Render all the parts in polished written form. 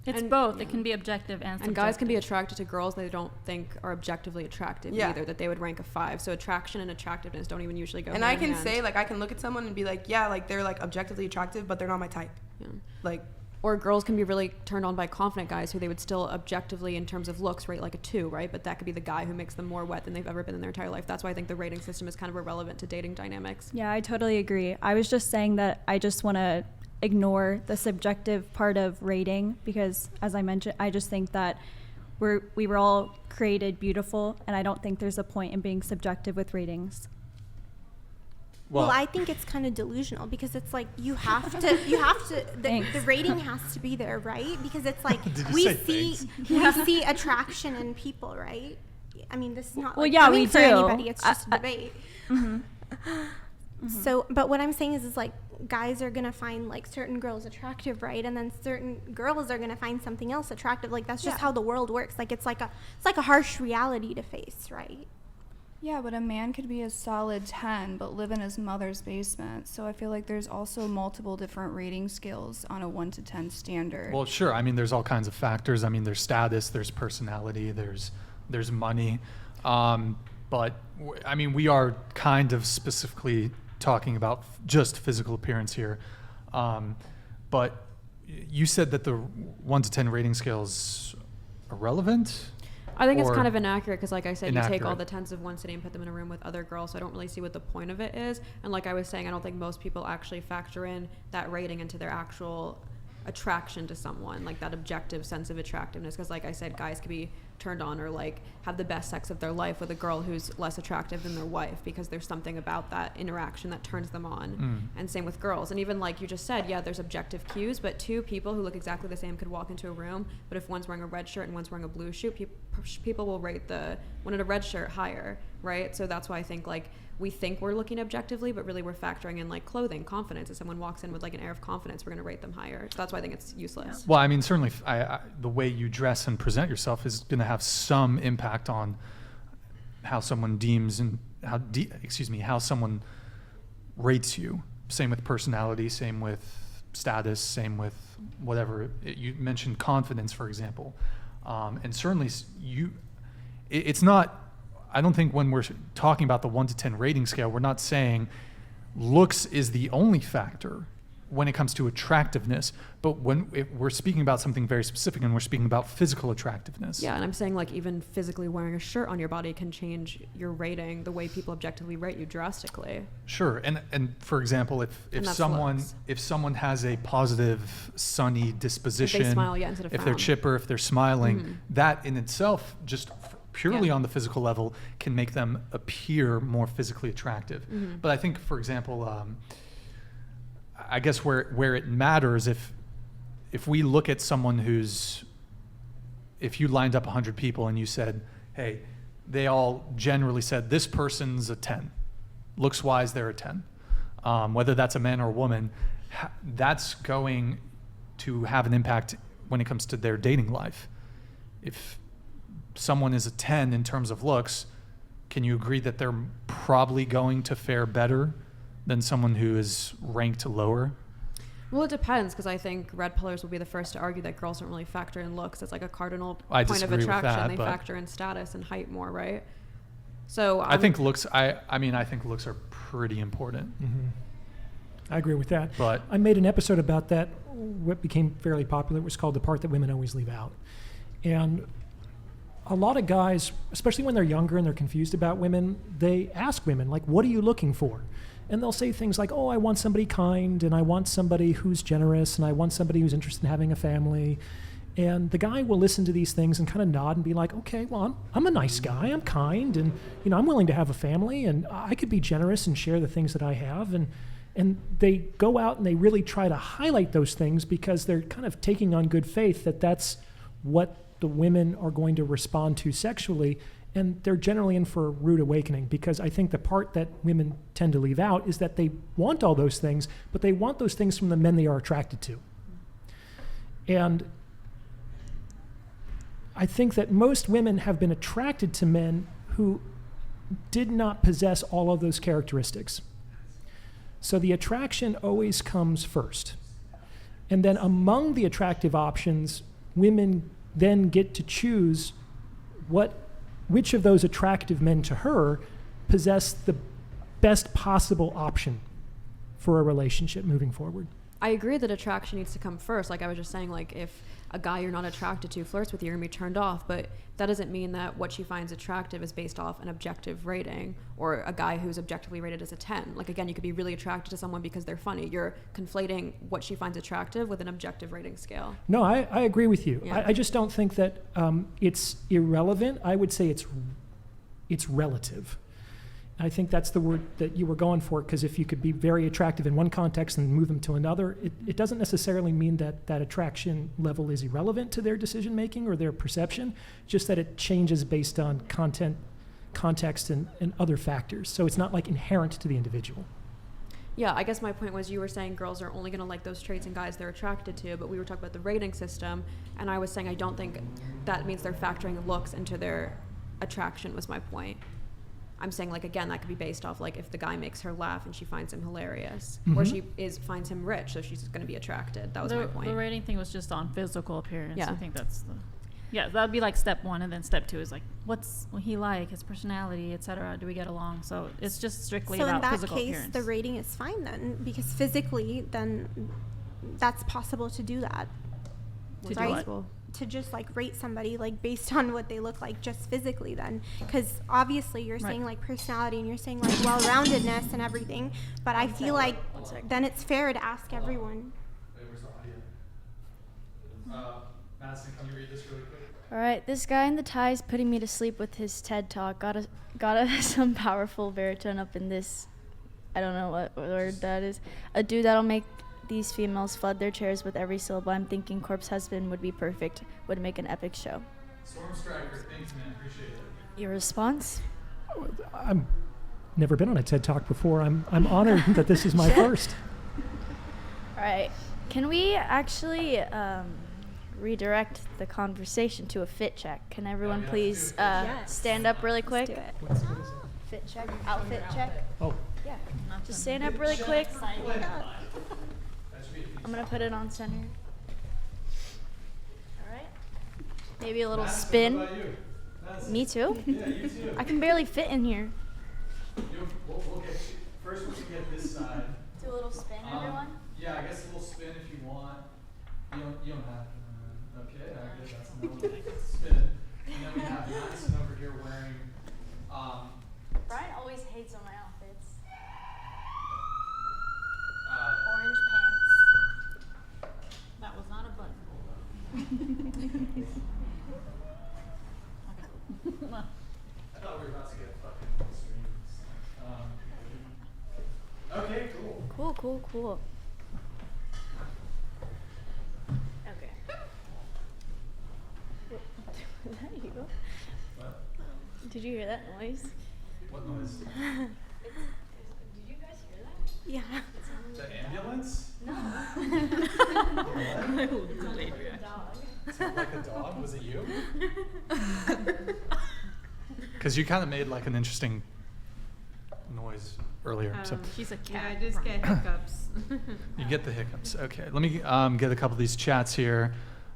It's and, both. It can be objective and subjective. And guys can be attracted to girls they don't think are objectively attractive either, that they would rank a 5. So attraction and attractiveness don't even usually go hand in hand. And I can say, like, I can look at someone and be like, yeah, like, they're, like, objectively attractive, but they're not my type. Yeah. Like... Or girls can be really turned on by confident guys who they would still objectively, in terms of looks, rate like a 2, right? But that could be the guy who makes them more wet than they've ever been in their entire life. That's why I think the rating system is kind of irrelevant to dating dynamics. Yeah, I totally agree. I was just saying that I just want to ignore the subjective part of rating because, as I mentioned, I just think that we were all created beautiful, and I don't think there's a point in being subjective with ratings. Well, I think it's kind of delusional because it's like you have to the rating has to be there, right? Because it's like we see attraction in people, right? I mean, this is not well, like yeah, coming we for do. anybody. It's just a debate. Mm-hmm. So, but what I'm saying is like guys are gonna find like certain girls attractive, right? And then certain girls are gonna find something else attractive. Like that's just how the world works. Like it's like a harsh reality to face, right? Yeah, but a man could be a solid 10 but live in his mother's basement. So I feel like there's also multiple different rating scales on a 1 to 10 standard. Well, sure. I mean, there's all kinds of factors. I mean, there's status, there's personality, there's money. But I mean, we are kind of specifically talking about just physical appearance here. But you said that the 1 to 10 rating scale is irrelevant? I think it's kind of inaccurate because, like I said, inaccurate. you take all the 10s of one city and put them in a room with other girls, so I don't really see what the point of it is. And like I was saying, I don't think most people actually factor in that rating into their actual attraction to someone, like that objective sense of attractiveness, because like I said, guys could be turned on or like have the best sex of their life with a girl who's less attractive than their wife because there's something about that interaction that turns them on. And same with girls. And even like you just said, yeah, there's objective cues, but two people who look exactly the same could walk into a room, but if one's wearing a red shirt and one's wearing a blue shirt, people will rate the one in a red shirt higher, right? So that's why I think like we think we're looking objectively, but really we're factoring in like clothing, confidence. If someone walks in with like an air of confidence, we're going to rate them higher. So that's why I think it's useless. Well, I mean, certainly the way you dress and present yourself is going to have some impact on how someone deems and how someone rates you. Same with personality, same with status, same with whatever. You mentioned confidence, for example. And certainly it's not, I don't think when we're talking about the 1 to 10 rating scale, we're not saying looks is the only factor when it comes to attractiveness, but if we're speaking about something very specific and we're speaking about physical attractiveness. Yeah, and I'm saying like even physically wearing a shirt on your body can change your rating, the way people objectively rate you drastically. Sure, and for example, if someone has a positive, sunny disposition, if they smile, instead of if they're chipper, if they're smiling, that in itself just purely on the physical level can make them appear more physically attractive. But I think, for example, I guess where it matters, if we look at someone if you lined up 100 people and you said, hey, they all generally said this person's a 10, looks wise they're a 10, whether that's a man or a woman, that's going to have an impact when it comes to their dating life. If someone is a 10 in terms of looks, can you agree that they're probably going to fare better than someone who is ranked lower? Well, it depends, because I think red pillars will be the first to argue that girls don't really factor in looks as like a cardinal point of attraction. They factor in status and height more, right? So I think looks. I think looks are pretty important. I agree with that. But I made an episode about that. What became fairly popular was called "The Part That Women Always Leave Out," and a lot of guys, especially when they're younger and they're confused about women, they ask women like, "What are you looking for?" And they'll say things like, oh, I want somebody kind, and I want somebody who's generous, and I want somebody who's interested in having a family. And the guy will listen to these things and kind of nod and be like, okay, well, I'm a nice guy, I'm kind, and I'm willing to have a family, and I could be generous and share the things that I have. And they go out and they really try to highlight those things because they're kind of taking on good faith that that's what the women are going to respond to sexually. And they're generally in for a rude awakening, because I think the part that women tend to leave out is that they want all those things, but they want those things from the men they are attracted to. And I think that most women have been attracted to men who did not possess all of those characteristics. So the attraction always comes first. And then among the attractive options, women then get to choose which of those attractive men to her possess the best possible option for a relationship moving forward. I agree that attraction needs to come first. Like I was just saying, like if a guy you're not attracted to flirts with you, you're gonna be turned off, but that doesn't mean that what she finds attractive is based off an objective rating, or a guy who's objectively rated as a 10. Like again, you could be really attracted to someone because they're funny. You're conflating what she finds attractive with an objective rating scale. No, I agree with you. Yeah. I just don't think that it's irrelevant. I would say it's relative. I think that's the word that you were going for, because if you could be very attractive in one context and move them to another, it doesn't necessarily mean that that attraction level is irrelevant to their decision making or their perception, just that it changes based on context and other factors. So it's not like inherent to the individual. Yeah, I guess my point was you were saying girls are only going to like those traits in guys they're attracted to, but we were talking about the rating system, and I was saying I don't think that means they're factoring looks into their attraction was my point. I'm saying, like, again, that could be based off, like, if the guy makes her laugh and she finds him hilarious, or she finds him rich, so she's going to be attracted. That was my point. The rating thing was just on physical appearance. Yeah. I think that's that would be like step one, and then step two is like, what's he like, his personality, etc. Do we get along? So it's just strictly about physical appearance. So in that case, the rating is fine then, because physically, then that's possible to do that. To do right? what? To just like rate somebody like based on what they look like just physically then, because obviously you're saying like personality and you're saying like well-roundedness and everything, but I feel like then it's fair to ask everyone. Wait, where's the audio? Madison, can you read this really quick? All right, this guy in the tie is putting me to sleep with his TED talk. Got some powerful baritone up in this. I don't know what word that is. A dude that'll make these females flood their chairs with every syllable. I'm thinking Corpse Husband would be perfect. Would make an epic show. Storm Striker, thanks, man. Appreciate it. Your response? I'm never been on a TED Talk before. I'm honored that this is my first. All right. Can we actually redirect the conversation to a fit check? Can everyone please stand up really quick? Let's do it. Fit check, outfit check. Oh. Yeah. Just stand up really quick. I'm gonna put it on center. All right. Maybe a little spin. What about you? Me too. Yeah, you too. I can barely fit in here. We'll get you. First, we'll get this side. Do a little spin, everyone. Yeah, I guess a little spin if you want. You don't have to. Okay, I guess that's a little spin. And then we have Madison over here wearing. Brian always hates on my outfits. Orange pants. That was not a button. I thought we were about to get fucking streams. Okay, cool. Cool. Okay. Was that you? What? Did you hear that noise? What noise? Did you guys hear that? Yeah. The ambulance? No. Sound like a dog? Was it you? Because you kind of made like an interesting noise earlier. So She's a Yeah, cat. I just get hiccups. you get the hiccups. Okay, let me get a couple of these chats here.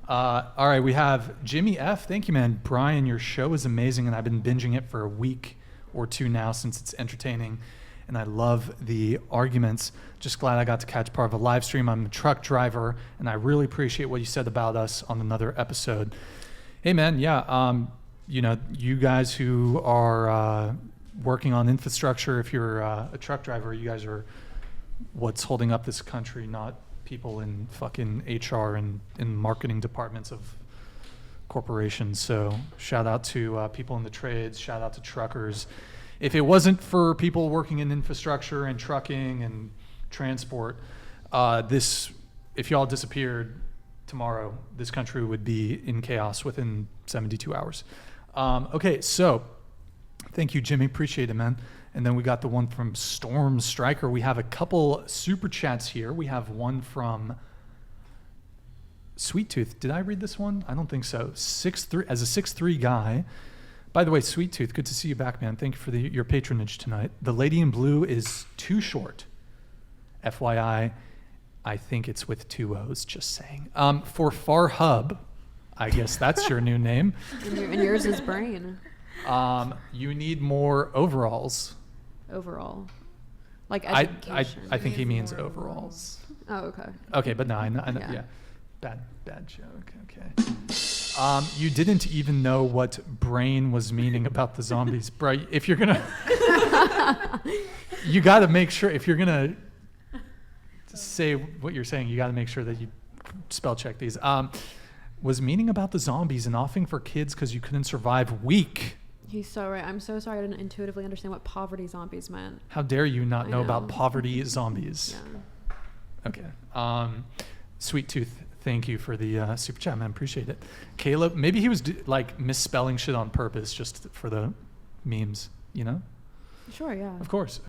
All right, we have Jimmy F. Thank you, man. Brian, your show is amazing, and I've been binging it for a week or two now since it's entertaining, and I love the arguments. Just glad I got to catch part of a live stream. I'm a truck driver, and I really appreciate what you said about us on another episode. Hey, man, yeah, you guys who are working on infrastructure, if you're a truck driver, you guys are what's holding up this country, not people in fucking HR and in marketing departments of corporations. So shout out to people in the trades, shout out to truckers. If it wasn't for people working in infrastructure and trucking and transport, if y'all disappeared tomorrow, this country would be in chaos within 72 hours. Okay, so thank you, Jimmy. Appreciate it, man. And then we got the one from Storm Striker. We have a couple super chats here. We have one from Sweet Tooth. Did I read this one? I don't think so. 6'3", as a 6'3" guy. By the way, Sweet Tooth, good to see you back, man. Thank you for your patronage tonight. The lady in blue is too short. FYI, I think it's with two O's, just saying. For Far Hub, I guess that's your new name. And yours is brain. You need more overalls. Overall. Like I education. think he means overalls. Oh, okay. Okay, but no, I know, Yeah. yeah. Bad joke. Okay. You didn't even know what brain was meaning about the zombies, bro. If you're gonna, you got to make sure. If you're gonna say what you're saying, you got to make sure that you spell check these. Was meaning about the zombies and offing for kids because you couldn't survive weak. He's so right. I'm so sorry I didn't intuitively understand what poverty zombies meant. How dare you not I know about know. poverty zombies? Yeah. Okay. Sweet Tooth, thank you for the super chat, man. Appreciate it. Caleb, maybe he was like misspelling shit on purpose just for the memes, you know? Sure, yeah. Of course.